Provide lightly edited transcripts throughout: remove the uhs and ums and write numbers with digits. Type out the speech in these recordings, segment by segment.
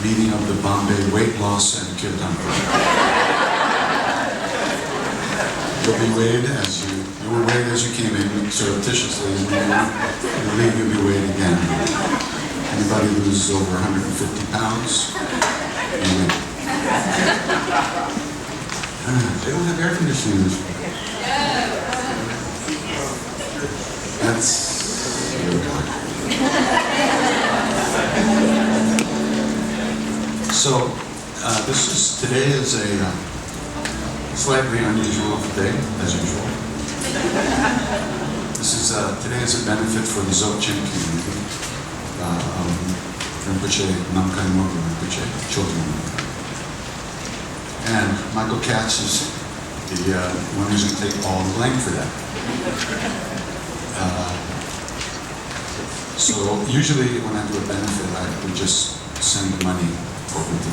meeting of the Bombay Weight Loss and Kirtan Club. You'll be weighed as you were weighed as you came in surreptitiously, and when you leave, you'll be weighed again. Anybody who's over 150 pounds, you win. They don't have air conditioning in this room. That's really good. So, today is a slightly unusual day, as usual. Today is a benefit for the Dzogchen Community. Rinpoche, Namkai Mogu Rinpoche, children. And Michael Katz is the one who's going to take all the blame for that. So usually when I do a benefit, we just send the money over to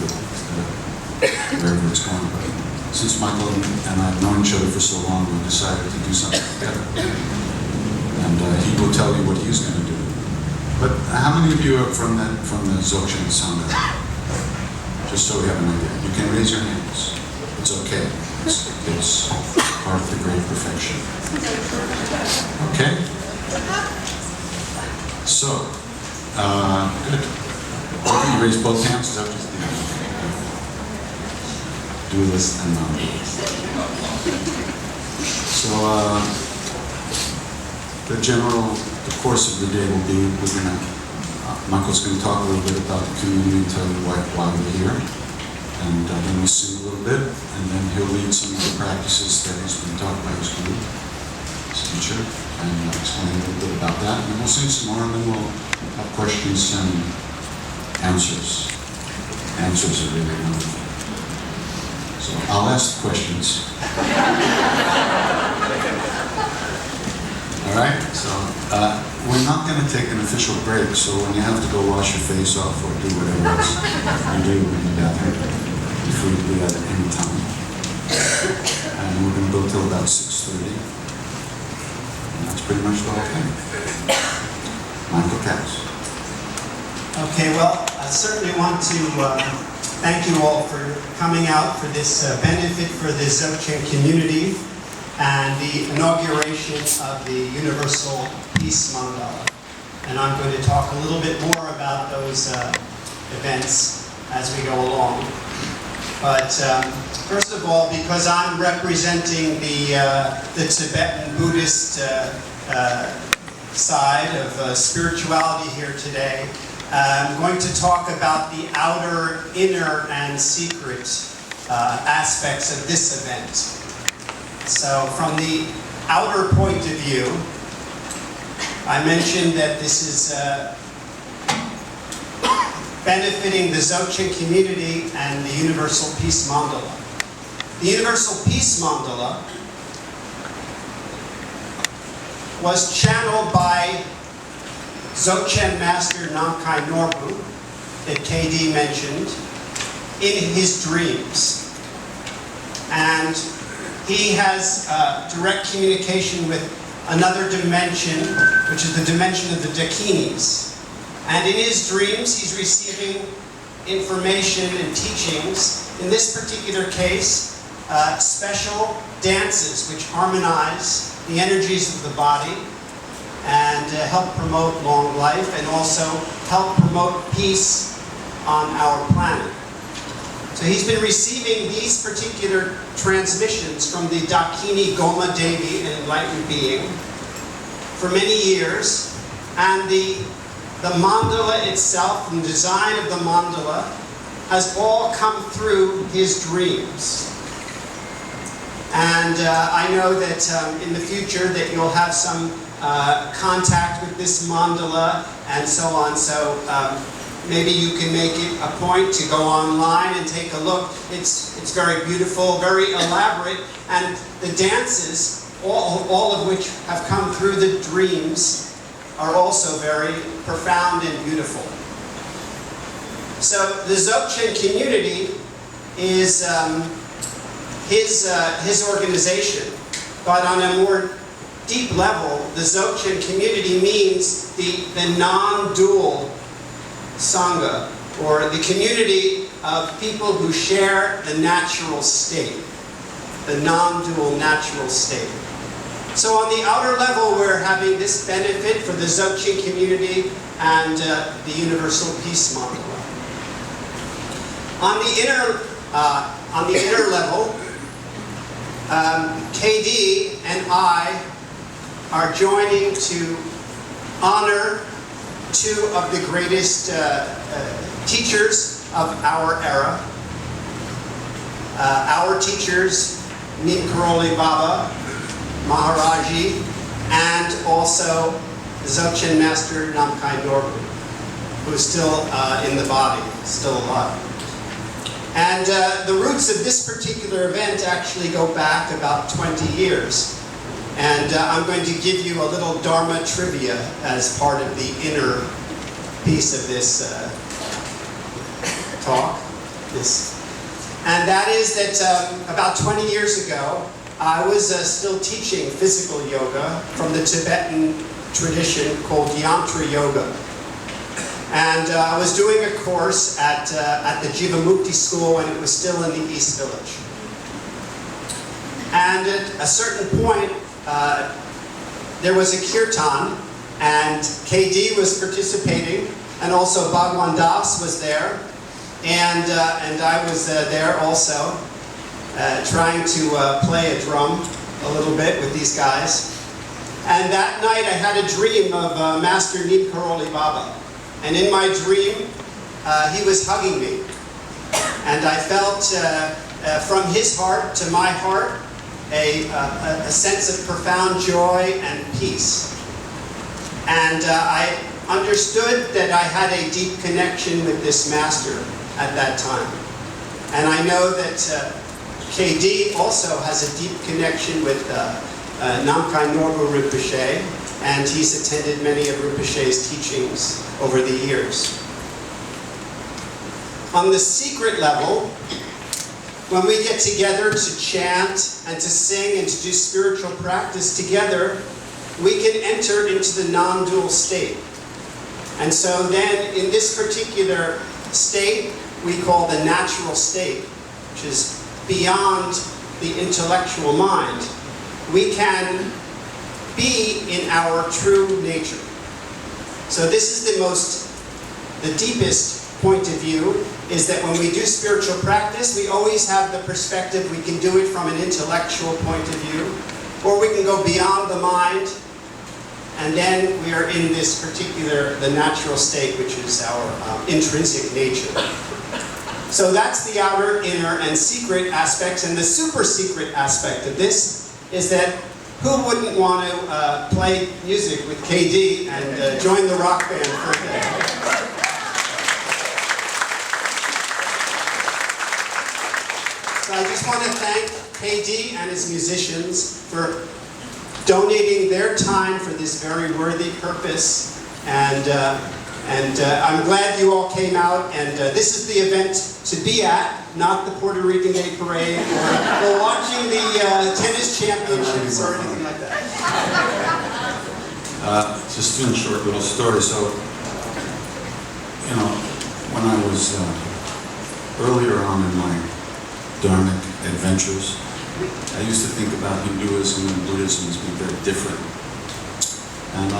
wherever it's going. But since Michael and I have known each other for so long, we decided to do something together. And he will tell you what he's going to do. But how many of you are from the Dzogchen Sangha? Just so we have an idea. You can raise your hands. It's okay. It's part of the great perfection. Okay? So, good. You raise both hands, is that what you think? Dualist and non-dualist. So, the course of the day will be, Michael's going to talk a little bit about the community and tell you why we're here. And then we'll sing a little bit, and then he'll lead some of the practices that he's been taught by his guru, his teacher, and explain a little bit about that. And then we'll sing some more, and then we'll have questions and answers. Answers are really wonderful. So I'll ask the questions. All right, so we're not going to take an official break, so when you have to go wash your face off or do whatever else you do in the bathroom, you're free to do that at any time. And we're going to go till about 6:30. And that's pretty much the whole thing. Michael Katz. Okay, well, I certainly want to thank you all for coming out for this benefit for the Dzogchen Community and the inauguration of the Universal Mandala. And I'm going to talk a little bit more about those events as we go along. But first of all, because I'm representing the Tibetan Buddhist side of spirituality here today, I'm going to talk about the outer, inner, and secret aspects of this event. So from the outer point of view, I mentioned that this is benefiting the Dzogchen Community and the Universal Peace Mandala. The Universal Peace Mandala was channeled by Dzogchen Master Namkai Norbu, that KD mentioned, in his dreams. And he has direct communication with another dimension, which is the dimension of the Dakinis. And in his dreams, he's receiving information and teachings. In this particular case, special dances which harmonize the energies of the body and help promote long life and also help promote peace on our planet. So he's been receiving these particular transmissions from the Dakini Goma Devi, an enlightened being, for many years. And the mandala itself, the design of the mandala, has all come through his dreams. And I know that in the future that you'll have some contact with this mandala and so on. So maybe you can make it a point to go online and take a look. It's very beautiful, very elaborate, and the dances, all of which have come through the dreams, are also very profound and beautiful. So the Dzogchen Community is his organization, but on a more deep level, the Dzogchen Community means the non-dual Sangha, or the community of people who share the natural state, the non-dual natural state. So on the outer level, we're having this benefit for the Dzogchen community and the Universal Peace Mandala. On the inner level, KD and I are joining to honor two of the greatest teachers of our era. Our teachers, Neem Karoli Baba, Maharaji, and also Dzogchen Master Namkhai Norbu, who is still in the body, still alive. And the roots of this particular event actually go back about 20 years. And I'm going to give you a little Dharma trivia as part of the inner piece of this talk. And that is that about 20 years ago, I was still teaching physical yoga from the Tibetan tradition called Yantra Yoga. And I was doing a course at the Jivamukti school, and it was still in the East Village. And at a certain point, there was a kirtan, and KD was participating, and also Bhagwan Das was there, and I was there also, trying to play a drum a little bit with these guys. And that night I had a dream of Master Neem Karoli Baba. And in my dream, he was hugging me. And I felt from his heart to my heart a sense of profound joy and peace. And I understood that I had a deep connection with this master at that time. And I know that KD also has a deep connection with Namkhai Norbu Rinpoche, and he's attended many of Rinpoche's teachings over the years. On the secret level, when we get together to chant and to sing and to do spiritual practice together, we can enter into the non-dual state. And so then, in this particular state, we call the natural state, which is beyond the intellectual mind. We can be in our true nature. So this is the deepest point of view, is that when we do spiritual practice, we always have the perspective we can do it from an intellectual point of view, or we can go beyond the mind, and then we are in this particular, the natural state, which is our intrinsic nature. So that's the outer, inner, and secret aspects, and the super secret aspect of this is that who wouldn't want to play music with KD and join the rock band for a day? So I just want to thank KD and his musicians for donating their time for this very worthy purpose. And I'm glad you all came out, and this is the event to be at, not the Puerto Rican Day Parade, or watching the tennis championships or anything like that. Just a short little story. So, you know, when I was earlier on in my dharmic adventures, I used to think about Hinduism and Buddhism as being very different. And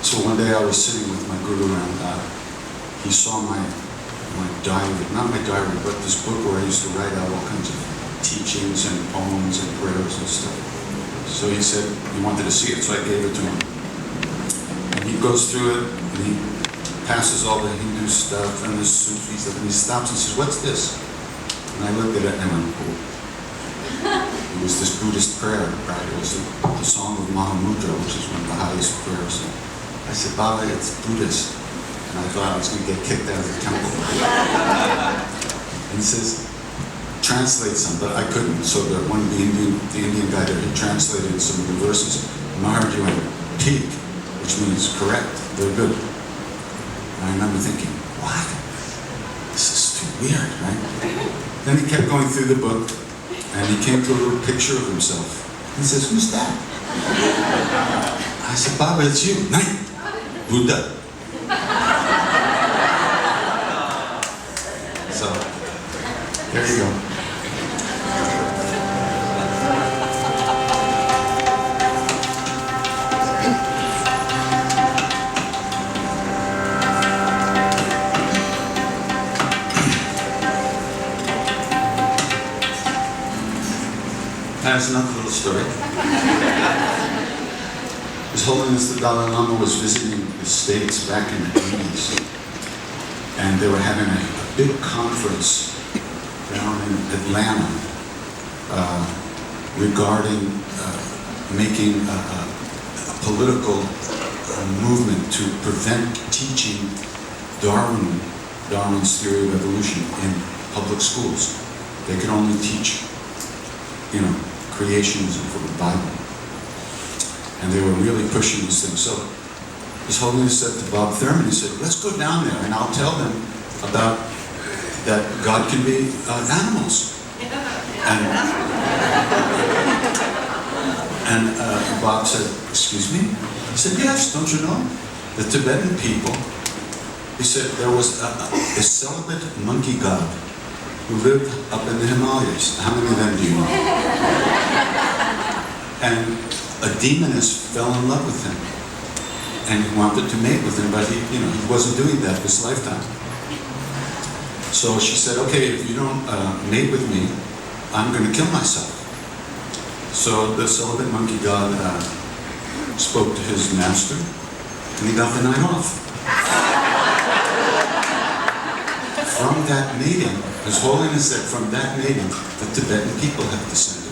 so one day I was sitting with my guru, and he saw my diary, not my diary, but this book where I used to write out all kinds of teachings and poems and prayers and stuff. So he said he wanted to see it, so I gave it to him. And he goes through it, and he passes all the Hindu stuff and the Sufi stuff, and he stops and says, "What's this?" And I looked at it and I went, "Oh." It was this Buddhist prayer, right? It was the Song of Mahamudra, which is one of the highest prayers. And I said, "Baba, it's Buddhist." And I thought I was going to get kicked out of the temple. And he says, "Translate some," but I couldn't. So the Indian guy there, he translated some of the verses. Maharaj went, "Teak," which means correct. They're good. And I remember thinking, what? This is too weird, right? Then he kept going through the book, and he came to a little picture of himself. He says, "Who's that?" I said, "Baba, it's you." "No, Buddha." There you go. That's another little story. His Holiness the Dalai Lama was visiting the States back in the 80s, and they were having a big conference down in Atlanta regarding making a political movement to prevent teaching Darwin's theory of evolution in public schools. They could only teach, creationism from the Bible. And they were really pushing this thing. So His Holiness said to Bob Thurman, he said, let's go down there and I'll tell them about that God can be animals. And Bob said, excuse me? He said, yes, don't you know? The Tibetan people, he said, there was a celibate monkey god who lived up in the Himalayas. How many of them do you know? And a demoness fell in love with him and wanted to mate with him, but he wasn't doing that this lifetime. So she said, okay, if you don't mate with me, I'm going to kill myself. So the celibate monkey god spoke to his master, and he got the night off. From that mating, His Holiness said, from that mating, the Tibetan people have descended.